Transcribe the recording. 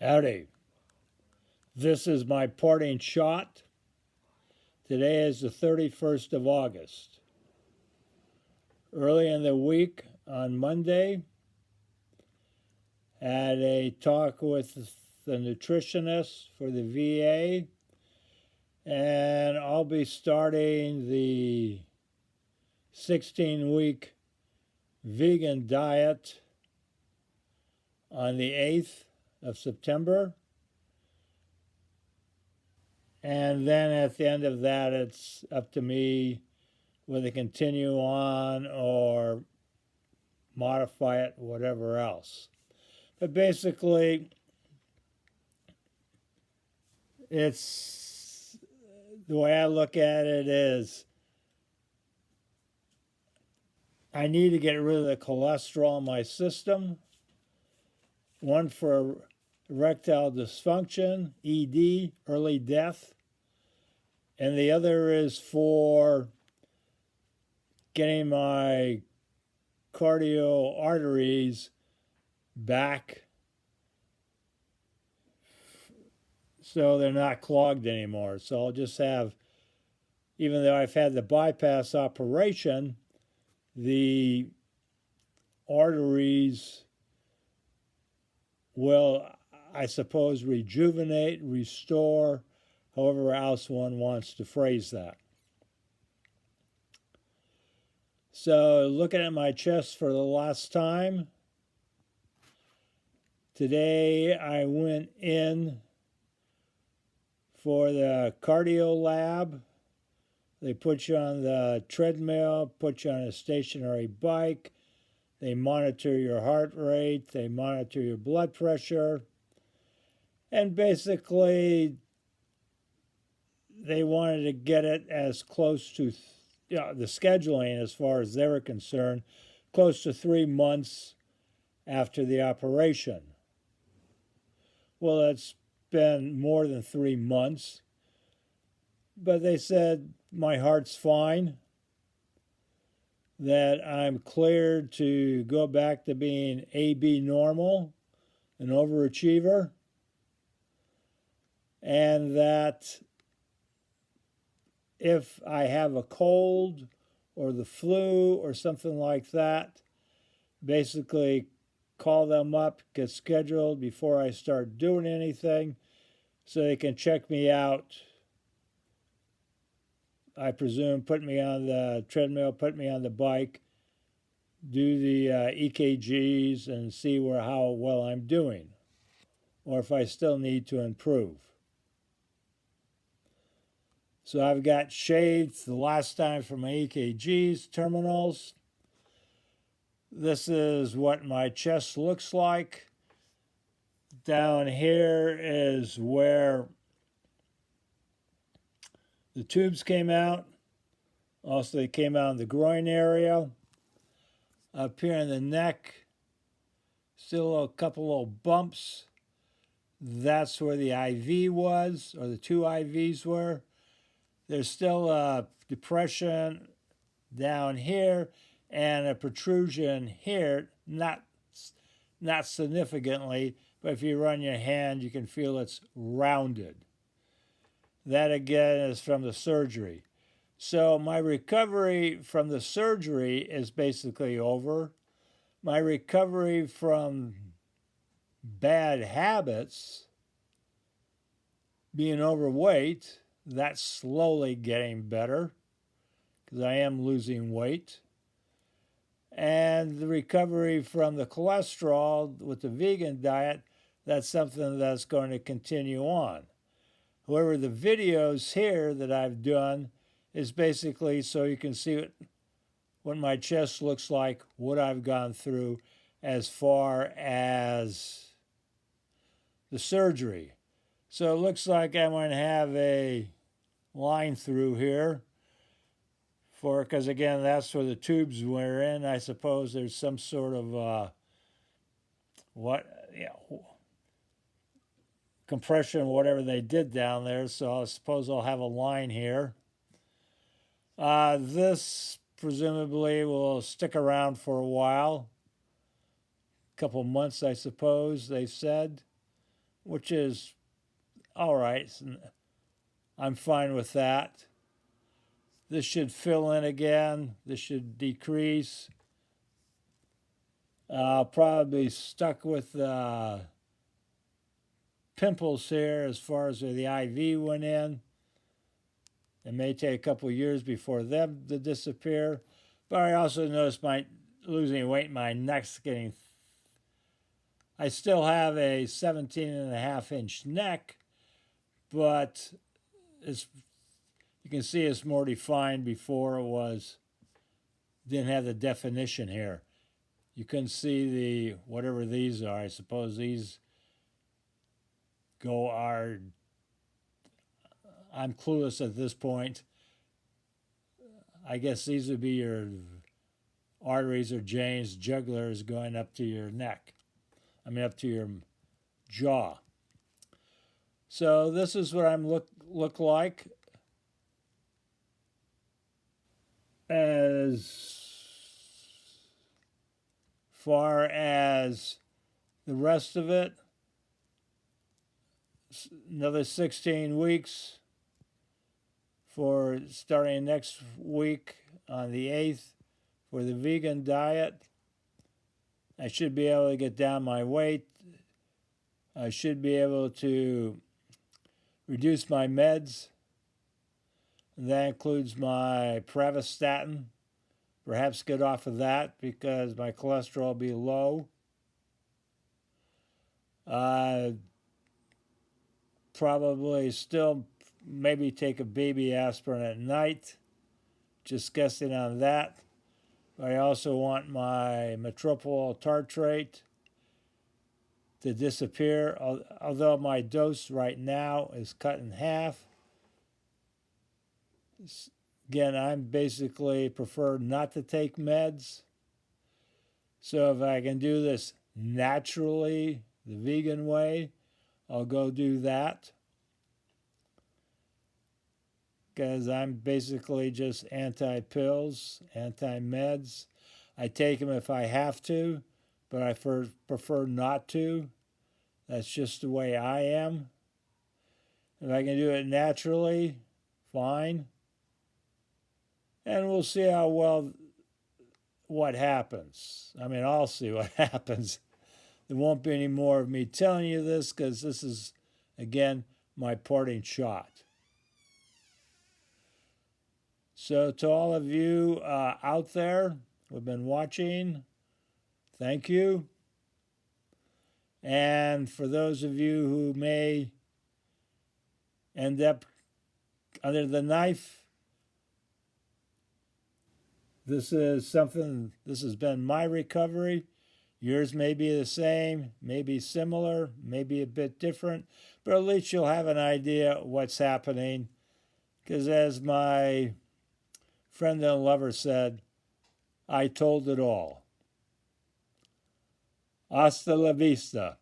Howdy. This is my parting shot. Today is the 31st of August. Early in the week on Monday, had a talk with the nutritionist for the VA, and I'll be starting the 16-week vegan diet on the 8th of September. And then at the end of that, it's up to me whether to continue on or modify it, whatever else. But basically, it's the way I look at it is I need to get rid of the cholesterol in my system. One for erectile dysfunction, ED, early death. And the other is for getting my cardio arteries back so they're not clogged anymore. So I'll just have, even though I've had the bypass operation, the arteries will, I suppose, rejuvenate, restore, however else one wants to phrase that. So looking at my chest for the last time, today I went in for the cardio lab. They put you on the treadmill, put you on a stationary bike. They monitor your heart rate, they monitor your blood pressure, and basically they wanted to get it as close to the scheduling, as far as they were concerned, close to 3 months after the operation. Well, it's been more than 3 months, but they said my heart's fine, that I'm cleared to go back to being AB normal, an overachiever, and that if I have a cold or the flu or something like that, basically call them up, get scheduled before I start doing anything so they can check me out. I presume put me on the treadmill, put me on the bike, do the EKGs and see how well I'm doing, or if I still need to improve. So I've got shaved the last time for my EKGs terminals. This is what my chest looks like. Down here is where the tubes came out. Also, they came out in the groin area. Up here in the neck, still a couple little bumps. That's where the IV was, or the 2 IVs were. There's still a depression down here and a protrusion here, not significantly, but if you run your hand, you can feel it's rounded. That again is from the surgery. So my recovery from the surgery is basically over. My recovery from bad habits, being overweight, that's slowly getting better because I am losing weight. And the recovery from the cholesterol with the vegan diet, that's something that's going to continue on. However, the videos here that I've done is basically so you can see what my chest looks like, what I've gone through as far as the surgery. So it looks like I'm going to have a line through here because again, that's where the tubes were in. I suppose there's some sort of compression, whatever they did down there. So I suppose I'll have a line here. This presumably will stick around for a while, a couple months, I suppose, they said. which is all right. I'm fine with that. This should fill in again. This should decrease. I'll probably be stuck with pimples here as far as where the IV went in. It may take a couple of years before them to disappear. But I also noticed my losing weight, my neck's getting. I still have a 17.5-inch neck, but it's, you can see it's more defined. Before it was, didn't have the definition here. You couldn't see the, whatever these are. I suppose these are, I'm clueless at this point. I guess these would be your arteries or veins, jugulars going up to your neck. Up to your jaw. So this is what I'm look like. As far as the rest of it, another 16 weeks for starting next week on the 8th for the vegan diet. I should be able to get down my weight. I should be able to reduce my meds. And that includes my pravastatin. Perhaps get off of that because my cholesterol will be low. Probably still maybe take a baby aspirin at night. Just guessing on that. I also want my metoprolol tartrate to disappear, although my dose right now is cut in half. Again, I'm basically prefer not to take meds. So if I can do this naturally, the vegan way, I'll go do that. Because I'm basically just anti-pills, anti-meds. I take them if I have to, but I prefer not to. That's just the way I am. If I can do it naturally, fine. And we'll see how well, what happens. I'll see what happens. There won't be any more of me telling you this because this is, again, my parting shot. So to all of you out there who have been watching, thank you. And for those of you who may end up under the knife, this has been my recovery. Yours may be the same, maybe similar, maybe a bit different, but at least you'll have an idea what's happening. Because as my friend and lover said, I told it all. Hasta la vista.